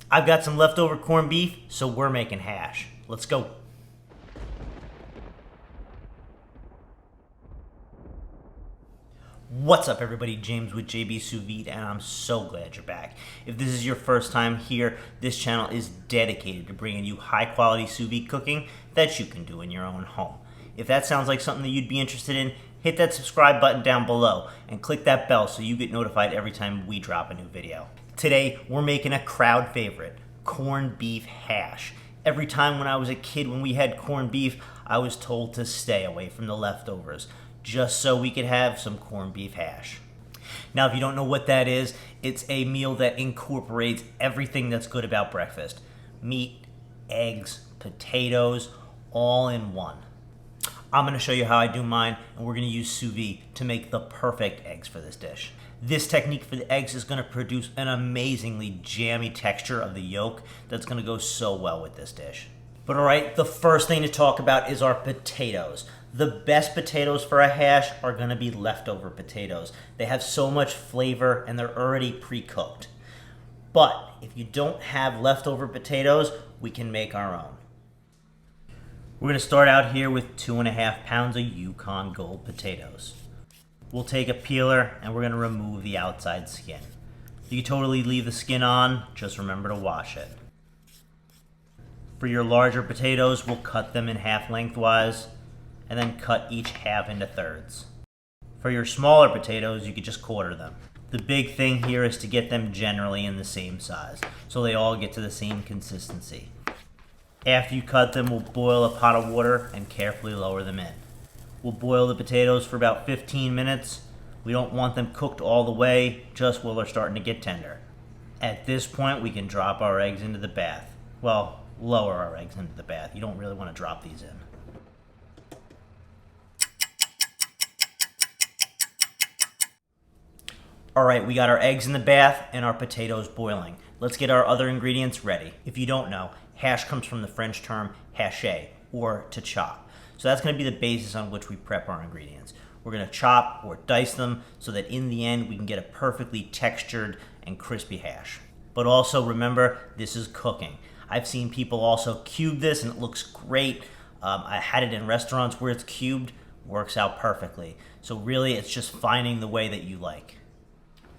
I've got some leftover corned beef, so we're making hash. Let's go. What's up, everybody? James with JB Sous Vide, and I'm so glad you're back. If this is your first time here, this channel is dedicated to bringing you high-quality sous vide cooking that you can do in your own home. If that sounds like something that you'd be interested in, hit that subscribe button down below and click that bell so you get notified every time we drop a new video. Today, we're making a crowd favorite, corned beef hash. Every time when I was a kid, when we had corned beef, I was told to stay away from the leftovers, just so we could have some corned beef hash. Now, if you don't know what that is, it's a meal that incorporates everything that's good about breakfast. Meat, eggs, potatoes, all in one. I'm going to show you how I do mine, and we're going to use sous vide to make the perfect eggs for this dish. This technique for the eggs is going to produce an amazingly jammy texture of the yolk that's going to go so well with this dish. But alright, the first thing to talk about is our potatoes. The best potatoes for a hash are going to be leftover potatoes. They have so much flavor and they're already pre-cooked. But if you don't have leftover potatoes, we can make our own. We're going to start out here with 2.5 pounds of Yukon Gold potatoes. We'll take a peeler and we're going to remove the outside skin. You can totally leave the skin on, just remember to wash it. For your larger potatoes, we'll cut them in half lengthwise and then cut each half into thirds. For your smaller potatoes, you could just quarter them. The big thing here is to get them generally in the same size, so they all get to the same consistency. After you cut them, we'll boil a pot of water and carefully lower them in. We'll boil the potatoes for about 15 minutes. We don't want them cooked all the way, just while they're starting to get tender. At this point, we can drop our eggs into the bath. Well, lower our eggs into the bath. You don't really want to drop these in. Alright, we got our eggs in the bath and our potatoes boiling. Let's get our other ingredients ready. If you don't know, hash comes from the French term hacher, or to chop. So that's going to be the basis on which we prep our ingredients. We're going to chop or dice them so that in the end we can get a perfectly textured and crispy hash. But also remember, this is cooking. I've seen people also cube this and it looks great. I had it in restaurants where it's cubed, works out perfectly. So really it's just finding the way that you like.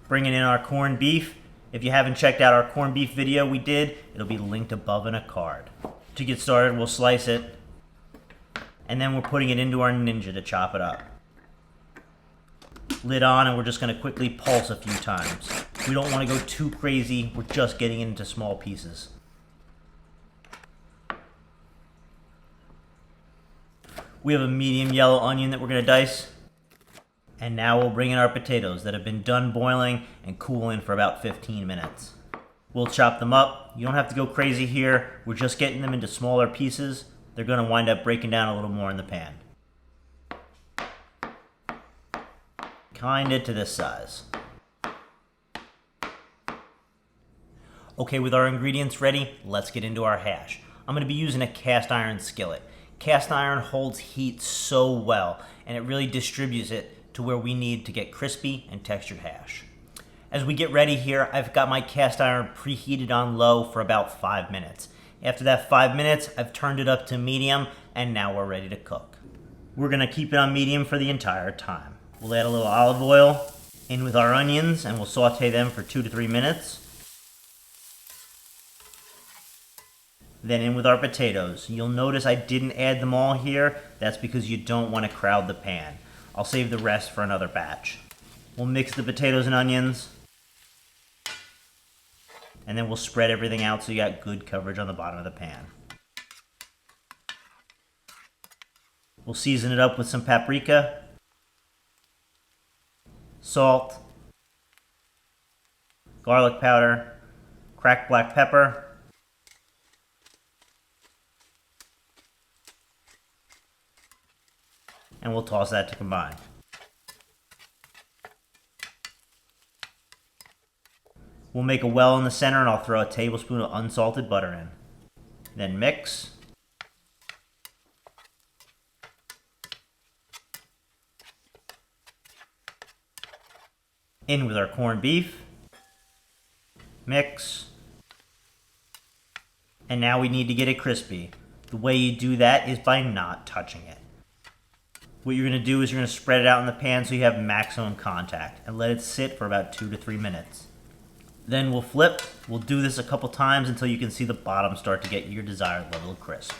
Bringing in our corned beef. If you haven't checked out our corned beef video we did, it'll be linked above in a card. To get started, we'll slice it, and then we're putting it into our Ninja to chop it up. Lid on, and we're just going to quickly pulse a few times. We don't want to go too crazy, we're just getting into small pieces. We have a medium yellow onion that we're going to dice. And now we'll bring in our potatoes that have been done boiling and cooling for about 15 minutes. We'll chop them up. You don't have to go crazy here. We're just getting them into smaller pieces. They're going to wind up breaking down a little more in the pan. Kinda to this size. Okay, with our ingredients ready, let's get into our hash. I'm going to be using a cast iron skillet. Cast iron holds heat so well, and it really distributes it to where we need to get crispy and textured hash. As we get ready here, I've got my cast iron preheated on low for about 5 minutes. After that 5 minutes, I've turned it up to medium, and now we're ready to cook. We're going to keep it on medium for the entire time. We'll add a little olive oil in with our onions, and we'll saute them for 2 to 3 minutes. Then in with our potatoes. You'll notice I didn't add them all here. That's because you don't want to crowd the pan. I'll save the rest for another batch. We'll mix the potatoes and onions. And then we'll spread everything out so you got good coverage on the bottom of the pan. We'll season it up with some paprika, salt, garlic powder, cracked black pepper, and we'll toss that to combine. We'll make a well in the center and I'll throw a tablespoon of unsalted butter in. Then mix. In with our corned beef. Mix. And now we need to get it crispy. The way you do that is by not touching it. What you're gonna do is you're gonna spread it out in the pan so you have maximum contact and let it sit for about 2 to 3 minutes. Then we'll flip. We'll do this a couple times until you can see the bottom start to get your desired level of crisp.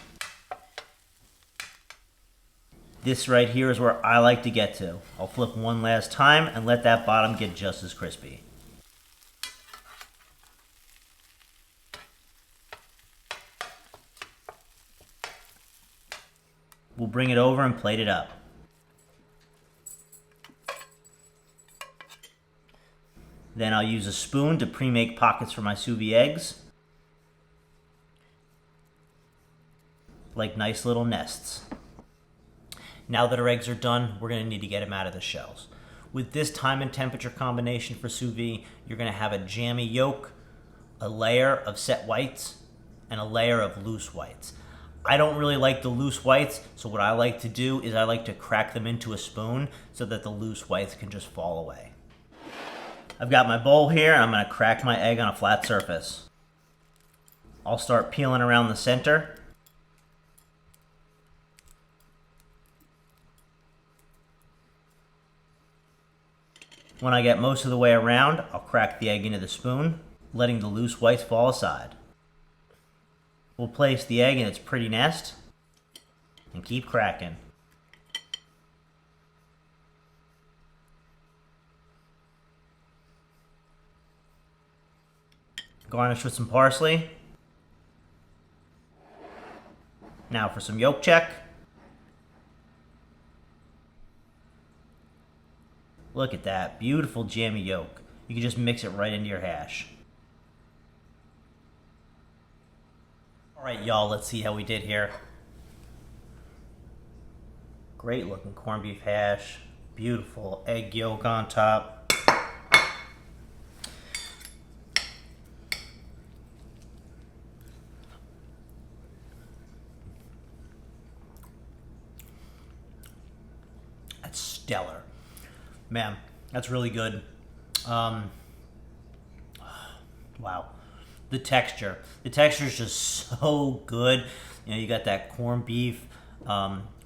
This right here is where I like to get to. I'll flip one last time and let that bottom get just as crispy. We'll bring it over and plate it up. Then I'll use a spoon to pre-make pockets for my sous vide eggs. Like nice little nests. Now that our eggs are done, we're gonna need to get them out of the shells. With this time and temperature combination for sous vide, you're gonna have a jammy yolk, a layer of set whites, and a layer of loose whites. I don't really like the loose whites, so what I like to do is I like to crack them into a spoon so that the loose whites can just fall away. I've got my bowl here, and I'm gonna crack my egg on a flat surface. I'll start peeling around the center. When I get most of the way around, I'll crack the egg into the spoon, letting the loose whites fall aside. We'll place the egg in its pretty nest and keep cracking. Garnish with some parsley. Now for some yolk check. Look at that, beautiful jammy yolk. You can just mix it right into your hash. All right, y'all, let's see how we did here. Great looking corned beef hash, beautiful egg yolk on top. That's stellar. Man, that's really good. Wow. The texture is just so good. You know, you got that corned beef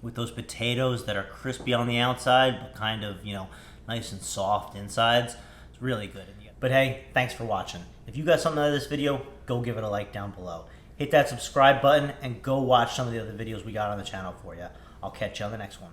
with those potatoes that are crispy on the outside, but kind of, you know, nice and soft insides. It's really good. But hey, thanks for watching. If you got something out of this video, go give it a like down below. Hit that subscribe button and go watch some of the other videos we got on the channel for you. I'll catch you on the next one.